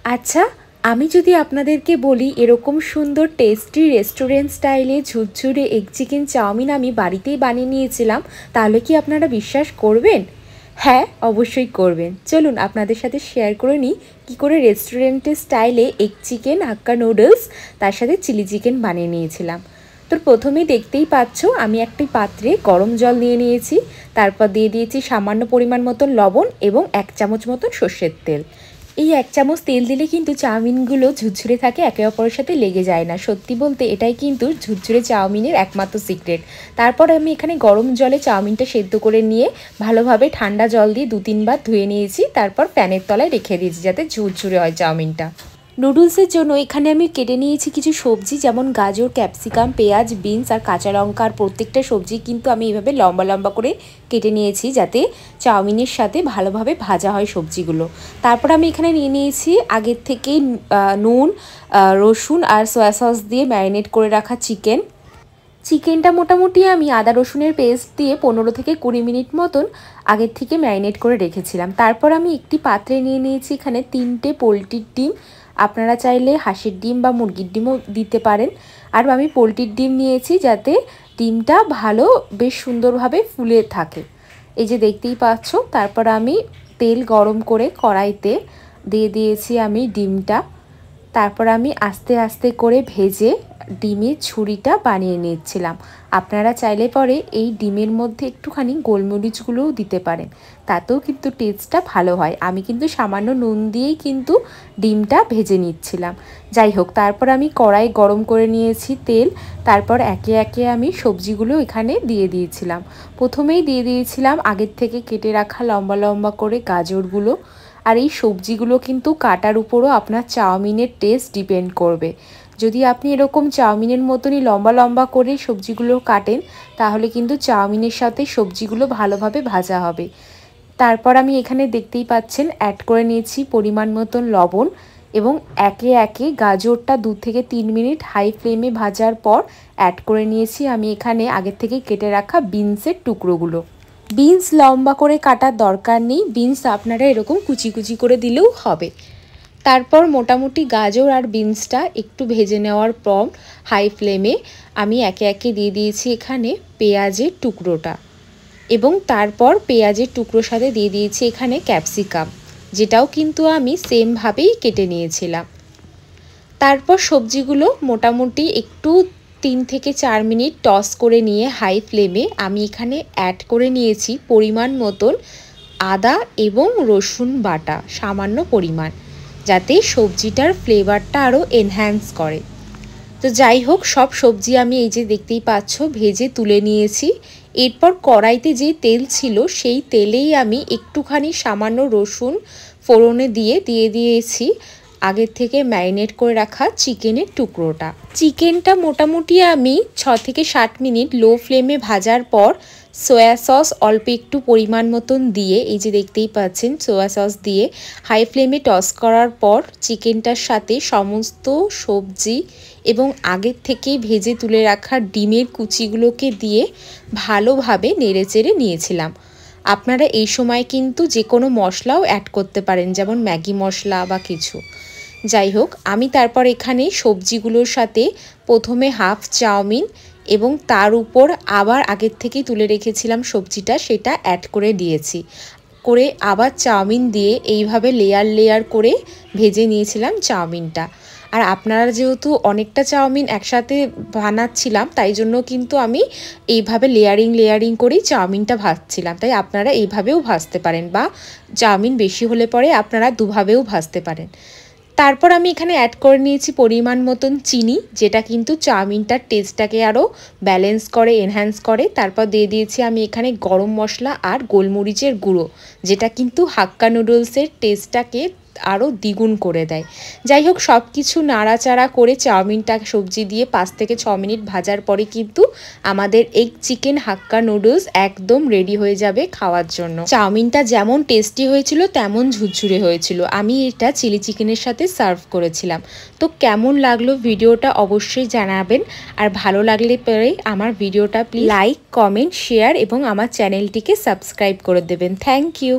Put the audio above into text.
আচ্ছা, আমি যদি আপনাদেরকে বলি এরকম সুন্দর টেস্টি রেস্টুরেন্ট স্টাইলে ঝুরঝুরে এগ চিকেন চাউমিন আমি বাড়িতেই বানিয়ে নিয়েছিলাম, তাহলে কি আপনারা বিশ্বাস করবেন? হ্যাঁ, অবশ্যই করবেন। চলুন আপনাদের সাথে শেয়ার করে নিই কী করে রেস্টুরেন্টের স্টাইলে এগ চিকেন, হাক্কা নুডলস, তার সাথে চিলি চিকেন বানিয়ে নিয়েছিলাম। তো প্রথমেই দেখতেই পাচ্ছ আমি একটি পাত্রে গরম জল নিয়ে নিয়েছি, তারপর দিয়ে দিয়েছি সামান্য পরিমাণ মতন লবণ এবং 1 চামচ মতন সর্ষের তেল। এই 1 চামচ তেল দিলে কিন্তু চাউমিনগুলো ঝুরঝুরে থাকে, একে অপরের সাথে লেগে যায় না। সত্যি বলতে এটাই কিন্তু ঝুরঝুরে চাউমিনের একমাত্র সিক্রেট। তারপর আমি এখানে গরম জলে চাউমিনটা সেদ্ধ করে নিয়ে ভালোভাবে ঠান্ডা জল দিয়ে 2-3 বার ধুয়ে নিয়েছি, তারপর ফ্যানের তলায় রেখে দিয়েছি যাতে ঝুরঝুরে হয় চাউমিনটা। নুডলসের জন্য এখানে আমি কেটে নিয়েছি কিছু সবজি, যেমন গাজর, ক্যাপসিকাম, পেঁয়াজ, বিনস আর কাঁচা লঙ্কা। আর প্রত্যেকটা সবজি কিন্তু আমি এইভাবে লম্বা লম্বা করে কেটে নিয়েছি যাতে চাউমিনের সাথে ভালোভাবে ভাজা হয় সবজিগুলো। তারপর আমি এখানে নিয়ে নিয়েছি আগের থেকেই নুন, রসুন আর সয়া সস দিয়ে ম্যারিনেট করে রাখা চিকেনটা মোটামুটি আমি আদা রসুনের পেস্ট দিয়ে 15 থেকে 20 মিনিট মতন আগের থেকে ম্যারিনেট করে রেখেছিলাম। তারপর আমি একটি পাত্রে নিয়ে নিয়েছি এখানে 3টে পোলট্রির ডিম। আপনারা চাইলে হাঁসের ডিম বা মুরগির ডিমও দিতে পারেন। আর আমি পোলট্রির ডিম নিয়েছি যাতে ডিমটা ভালো বেশ সুন্দরভাবে ফুলে থাকে। এই যে দেখতেই পাচ্ছ। তারপর আমি তেল গরম করে কড়াইতে দিয়ে দিয়েছি আমি ডিমটা। তারপর আমি আস্তে আস্তে করে ভেজে ডিমের ছুরিটা বানিয়ে নিচ্ছিলাম। আপনারা চাইলে পরে এই ডিমের মধ্যে একটুখানি গোলমরিচগুলোও দিতে পারেন, তাতেও কিন্তু টেস্টটা ভালো হয়। আমি কিন্তু সামান্য নুন দিয়েই কিন্তু ডিমটা ভেজে নিচ্ছিলাম। যাই হোক, তারপর আমি কড়াই গরম করে নিয়েছি তেল। তারপর একে একে আমি সবজিগুলো এখানে দিয়ে দিয়েছিলাম। প্রথমেই দিয়ে দিয়েছিলাম আগের থেকে কেটে রাখা লম্বা লম্বা করে গাজরগুলো। আর এই সবজিগুলো কিন্তু কাটার উপরও আপনার চাউমিনের টেস্ট ডিপেন্ড করবে। যদি আপনি এরকম চাউমিনের মতনই লম্বা লম্বা করে সবজিগুলো কাটেন, তাহলে কিন্তু চাউমিনের সাথে সবজিগুলো ভালোভাবে ভাজা হবে। তারপর আমি এখানে দেখতেই পাচ্ছেন অ্যাড করে নিয়েছি পরিমাণ মতন লবণ এবং একে একে গাজরটা 2 থেকে 3 মিনিট হাই ফ্লেমে ভাজার পর অ্যাড করে নিয়েছি আমি এখানে আগের থেকে কেটে রাখা বিনসের টুকরোগুলো। বিনস লম্বা করে কাটার দরকার নেই, বিনস আপনারা এরকম কুচি কুচি করে দিলেও হবে। তারপর মোটামুটি গাজর আর বিনসটা একটু ভেজে নেওয়ার পর হাই ফ্লেমে আমি একে একে দিয়ে দিয়েছি এখানে পেঁয়াজের টুকরোটা এবং তারপর পেঁয়াজের টুকরোর সাথে দিয়ে দিয়েছি এখানে ক্যাপসিকাম, যেটাও কিন্তু আমি সেমভাবেই কেটে নিয়েছিলাম। তারপর সবজিগুলো মোটামুটি একটু 3 থেকে 4 মিনিট টস করে নিয়ে হাই ফ্লেমে আমি এখানে অ্যাড করে নিয়েছি পরিমাণ মতন আদা এবং রসুন বাটা, সামান্য পরিমাণ, যাতে সবজিটার ফ্লেভারটা আরও এনহ্যান্স করে। তো যাই হোক, সব সবজি আমি এই যে দেখতেই পাচ্ছ ভেজে তুলে নিয়েছি। এরপর কড়াইতে যে তেল ছিল সেই তেলেই আমি একটুখানি সামান্য রসুন ফোড়নে দিয়ে দিয়েছি আগের থেকে ম্যারিনেট করে রাখা চিকেনের টুকরোটা। চিকেনটা মোটামুটি আমি 6 থেকে 7 মিনিট লো ফ্লেমে ভাজার পর সয়া সস অল্প একটু পরিমাণ মতন দিয়ে, এই যে দেখতেই পাচ্ছেন সয়া সস দিয়ে হাই ফ্লেমে টস করার পর চিকেনটার সাথে সমস্ত সবজি এবং আগের থেকেই ভেজে তুলে রাখা ডিমের কুচিগুলোকে দিয়ে ভালোভাবে নেড়েচেড়ে নিয়েছিলাম। আপনারা এই সময় কিন্তু যে কোনো মশলাও অ্যাড করতে পারেন, যেমন ম্যাগি মশলা বা কিছু। যাই হোক, আমি তারপর এখানে সবজিগুলোর সাথে প্রথমে হাফ চাউমিন এবং তার উপর আবার আগের থেকেই তুলে রেখেছিলাম সবজিটা, সেটা অ্যাড করে দিয়েছি। করে আবার চাউমিন দিয়ে এইভাবে লেয়ার লেয়ার করে ভেজে নিয়েছিলাম চাউমিনটা। আর আপনারা যেহেতু অনেকটা চাউমিন একসাথে বানাচ্ছিলাম, তাই জন্য কিন্তু আমি এইভাবে লেয়ারিং করেই চাউমিনটা ভাজছিলাম। তাই আপনারা এইভাবেও ভাজতে পারেন, বা চাউমিন বেশি হলে পরে আপনারা দুভাবেও ভাজতে পারেন। তারপর আমি এখানে অ্যাড করে নিয়েছি পরিমাণ মতন চিনি, যেটা কিন্তু চাউমিনটার টেস্টটাকে আরও ব্যালেন্স করে, এনহ্যান্স করে। তারপর দিয়ে দিয়েছি আমি এখানে গরম মশলা আর গোলমরিচের গুঁড়ো, যেটা কিন্তু হাক্কা নুডলসের টেস্টটাকে আরও দ্বিগুণ করে দেয়। যাই হোক, সব কিছু নাড়াচাড়া করে চাউমিনটা সবজি দিয়ে 5 থেকে 6 মিনিট ভাজার পরে কিন্তু আমাদের এগ চিকেন হাক্কা নুডলস একদম রেডি হয়ে যাবে খাওয়ার জন্য। চাউমিনটা যেমন টেস্টি হয়েছিল তেমন ঝুরঝুরে হয়েছিল। আমি এটা চিলি চিকেনের সাথে সার্ভ করেছিলাম। তো কেমন লাগলো ভিডিওটা অবশ্যই জানাবেন। আর ভালো লাগলে পরে আমার ভিডিওটা প্লিজ লাইক, কমেন্ট, শেয়ার এবং আমার চ্যানেলটিকে সাবস্ক্রাইব করে দেবেন। Thank you.